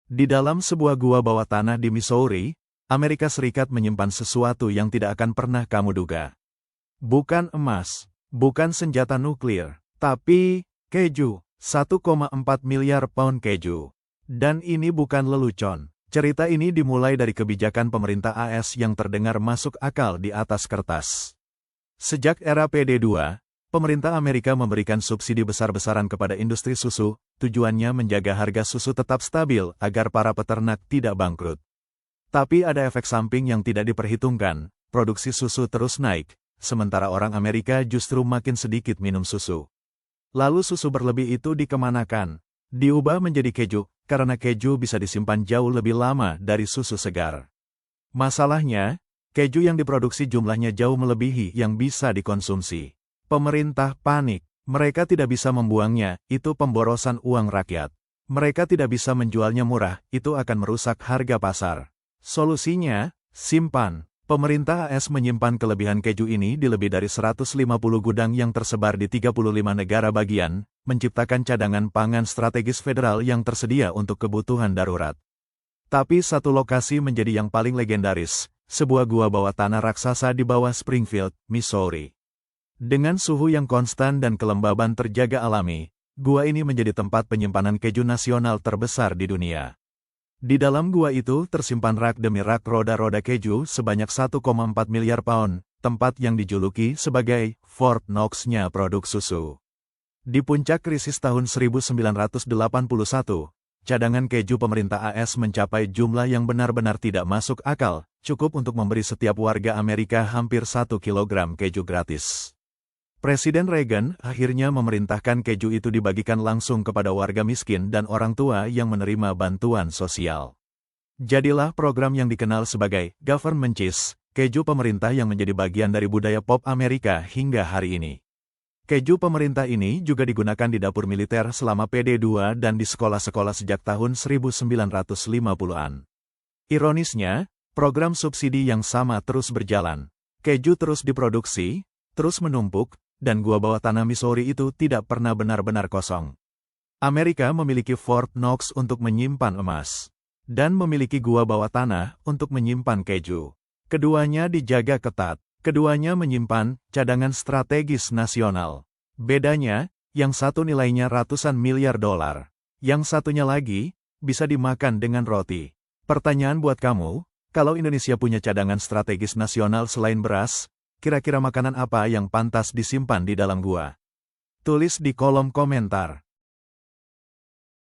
Di dalam sebuah gua bawah tanah di Missouri, Amerika Serikat menyimpan sesuatu yang tidak akan pernah kamu duga. Bukan emas, bukan senjata nuklir, tapi keju, 1,4 miliar pound keju. Dan ini bukan lelucon. Cerita ini dimulai dari kebijakan pemerintah AS yang terdengar masuk akal di atas kertas. Sejak era PD2, pemerintah Amerika memberikan subsidi besar-besaran kepada industri susu, tujuannya menjaga harga susu tetap stabil agar para peternak tidak bangkrut. Tapi ada efek samping yang tidak diperhitungkan, produksi susu terus naik, sementara orang Amerika justru makin sedikit minum susu. Lalu susu berlebih itu dikemanakan? Diubah menjadi keju, karena keju bisa disimpan jauh lebih lama dari susu segar. Masalahnya, keju yang diproduksi jumlahnya jauh melebihi yang bisa dikonsumsi. Pemerintah panik, mereka tidak bisa membuangnya, itu pemborosan uang rakyat. Mereka tidak bisa menjualnya murah, itu akan merusak harga pasar. Solusinya, simpan. Pemerintah AS menyimpan kelebihan keju ini di lebih dari 150 gudang yang tersebar di 35 negara bagian, menciptakan cadangan pangan strategis federal yang tersedia untuk kebutuhan darurat. Tapi satu lokasi menjadi yang paling legendaris, sebuah gua bawah tanah raksasa di bawah Springfield, Missouri. Dengan suhu yang konstan dan kelembaban terjaga alami, gua ini menjadi tempat penyimpanan keju nasional terbesar di dunia. Di dalam gua itu tersimpan rak demi rak roda-roda keju sebanyak 1,4 miliar pound, tempat yang dijuluki sebagai Fort Knox-nya produk susu. Di puncak krisis tahun 1981, cadangan keju pemerintah AS mencapai jumlah yang benar-benar tidak masuk akal, cukup untuk memberi setiap warga Amerika hampir 1 kilogram keju gratis. Presiden Reagan akhirnya memerintahkan keju itu dibagikan langsung kepada warga miskin dan orang tua yang menerima bantuan sosial. Jadilah program yang dikenal sebagai government cheese, keju pemerintah yang menjadi bagian dari budaya pop Amerika hingga hari ini. Keju pemerintah ini juga digunakan di dapur militer selama PD2 dan di sekolah-sekolah sejak tahun 1950-an. Ironisnya, program subsidi yang sama terus berjalan. Keju terus diproduksi, terus menumpuk, dan gua bawah tanah Missouri itu tidak pernah benar-benar kosong. Amerika memiliki Fort Knox untuk menyimpan emas, dan memiliki gua bawah tanah untuk menyimpan keju. Keduanya dijaga ketat, keduanya menyimpan cadangan strategis nasional. Bedanya, yang satu nilainya ratusan miliar dolar, yang satunya lagi, bisa dimakan dengan roti. Pertanyaan buat kamu, kalau Indonesia punya cadangan strategis nasional selain beras, kira-kira makanan apa yang pantas disimpan di dalam gua? Tulis di kolom komentar.